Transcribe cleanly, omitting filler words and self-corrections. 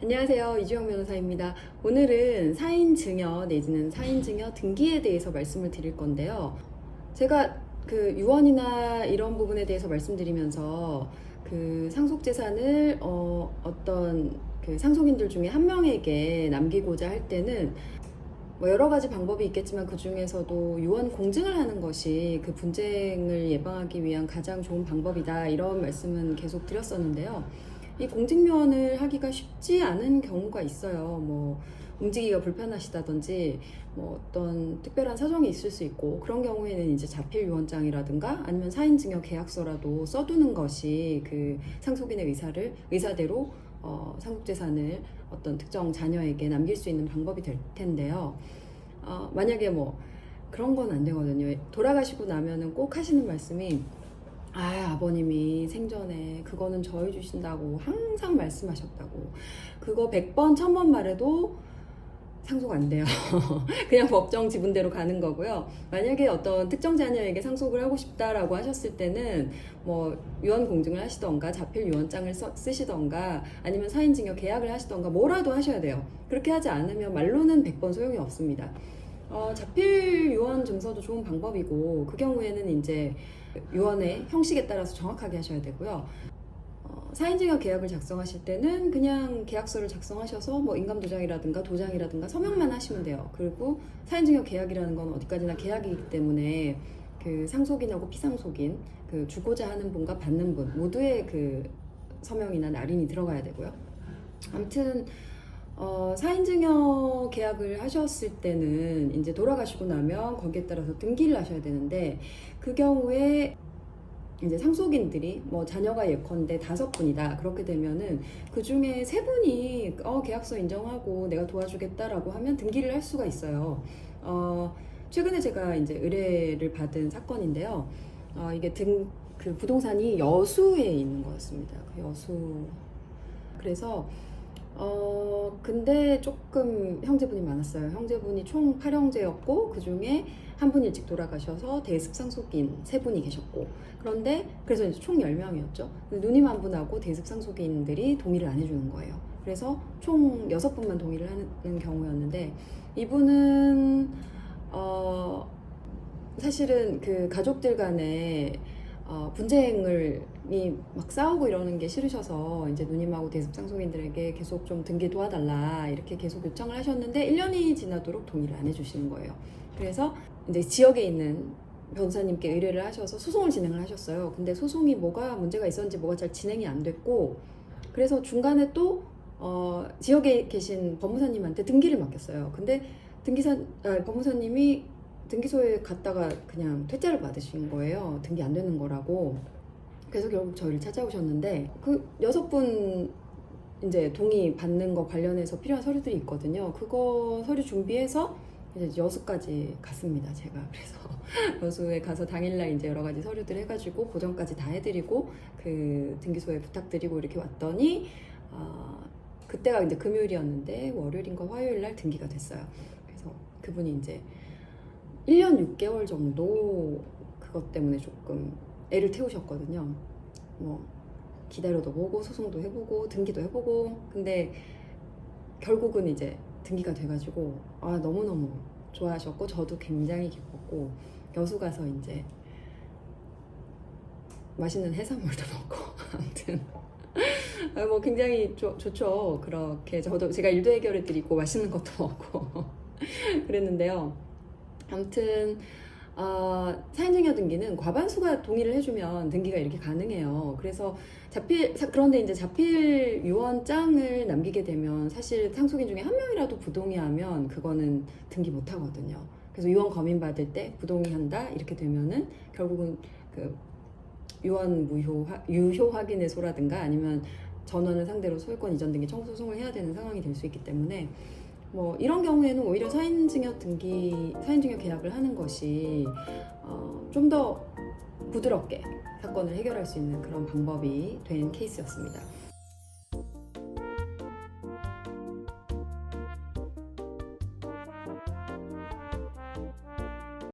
안녕하세요. 이주영 변호사입니다. 오늘은 사인증여 내지는 사인증여 등기에 대해서 말씀을 드릴 건데요. 제가 그 유언이나 이런 부분에 대해서 말씀드리면서 그 상속재산을 어떤 그 상속인들 중에 한 명에게 남기고자 할 때는 뭐 여러 가지 방법이 있겠지만 그 중에서도 유언 공증을 하는 것이 그 분쟁을 예방하기 위한 가장 좋은 방법이다, 이런 말씀은 계속 드렸었는데요. 이 공증유언을 하기가 쉽지 않은 경우가 있어요. 뭐 움직이기가 불편하시다든지 뭐 어떤 특별한 사정이 있을 수 있고, 그런 경우에는 이제 자필 유언장이라든가 아니면 사인증여 계약서라도 써두는 것이 그 상속인의 의사대로 상속재산을 어떤 특정 자녀에게 남길 수 있는 방법이 될 텐데요. 만약에 뭐 그런 건 안 되거든요. 돌아가시고 나면은 꼭 하시는 말씀이, 아버님이 생전에 그거는 저 해주신다고 항상 말씀하셨다고, 그거 100번 1000번 말해도 상속 안 돼요. 그냥 법정 지분대로 가는 거고요. 만약에 어떤 특정 자녀에게 상속을 하고 싶다라고 하셨을 때는 뭐 유언 공증을 하시던가 자필 유언장을 쓰시던가 아니면 사인증여 계약을 하시던가 뭐라도 하셔야 돼요. 그렇게 하지 않으면 말로는 100번 소용이 없습니다. 자필 유언 증서도 좋은 방법이고, 그 경우에는 이제 유언의 형식에 따라서 정확하게 하셔야 되고요. 사인증여 계약을 작성하실 때는 그냥 계약서를 작성하셔서 뭐 인감도장이라든가 도장이라든가 서명만 하시면 돼요. 그리고 사인증여 계약이라는 건 어디까지나 계약이기 때문에 그 상속인하고 피상속인, 그 주고자 하는 분과 받는 분 모두의 그 서명이나 날인이 들어가야 되고요. 아무튼 사인증여 계약을 하셨을 때는 이제 돌아가시고 나면 거기에 따라서 등기를 하셔야 되는데, 그 경우에 이제 상속인들이 뭐 자녀가 예컨대 5분이다. 그렇게 되면은 그 중에 3분이 계약서 인정하고 내가 도와주겠다라고 하면 등기를 할 수가 있어요. 최근에 제가 이제 의뢰를 받은 사건인데요. 이게 그 부동산이 여수에 있는 거였습니다. 그 여수. 그래서 근데 조금 형제분이 많았어요. 형제분이 총 8형제였고, 그 중에 한 분 일찍 돌아가셔서 대습상속인 3분이 계셨고, 그런데 그래서 이제 총 10명이었죠. 누님 한 분하고 대습상속인들이 동의를 안 해주는 거예요. 그래서 총 6분만 동의를 하는 경우였는데, 이분은 사실은 그 가족들 간에 분쟁을 막 싸우고 이러는 게 싫으셔서 이제 누님하고 대습상속인들에게 계속 좀 등기 도와달라 이렇게 계속 요청을 하셨는데 1년이 지나도록 동의를 안 해주시는 거예요. 그래서 이제 지역에 있는 변호사님께 의뢰를 하셔서 소송을 진행을 하셨어요. 근데 소송이 뭐가 문제가 있었는지 뭐가 잘 진행이 안 됐고, 그래서 중간에 또 지역에 계신 법무사님한테 등기를 맡겼어요. 근데 법무사님이 등기소에 갔다가 그냥 퇴짜를 받으신 거예요. 등기 안 되는 거라고. 그래서 결국 저희를 찾아오셨는데, 그 6분 이제 동의 받는 거 관련해서 필요한 서류들이 있거든요. 그거 서류 준비해서 이제 여수까지 갔습니다, 제가. 그래서 여수에 가서 당일날 이제 여러 가지 서류들 해가지고 보정까지 다 해드리고 그 등기소에 부탁드리고 이렇게 왔더니 그때가 이제 금요일이었는데 월요일인가 화요일날 등기가 됐어요. 그래서 그분이 이제 1년 6개월 정도 그것 때문에 조금 애를 태우셨거든요. 뭐 기다려도 보고 소송도 해보고 등기도 해보고, 근데 결국은 이제 등기가 돼가지고 너무너무 좋아하셨고 저도 굉장히 기뻤고, 여수 가서 이제 맛있는 해산물도 먹고 아무튼 뭐 굉장히 좋죠. 그렇게 제가 일도 해결해드리고 맛있는 것도 먹고 그랬는데요. 아무튼 사인증여 등기는 과반수가 동의를 해주면 등기가 이렇게 가능해요. 그래서 그런데 이제 자필 유언장을 남기게 되면 사실 상속인 중에 한 명이라도 부동의하면 그거는 등기 못 하거든요. 그래서 유언 검인 받을 때 부동의한다 이렇게 되면은 결국은 그 유언 유효 확인의소라든가 아니면 전원을 상대로 소유권 이전 등기 청구 소송을 해야 되는 상황이 될 수 있기 때문에, 뭐 이런 경우에는 오히려 사인증여 계약을 하는 것이 좀 더 부드럽게 사건을 해결할 수 있는 그런 방법이 된 케이스였습니다.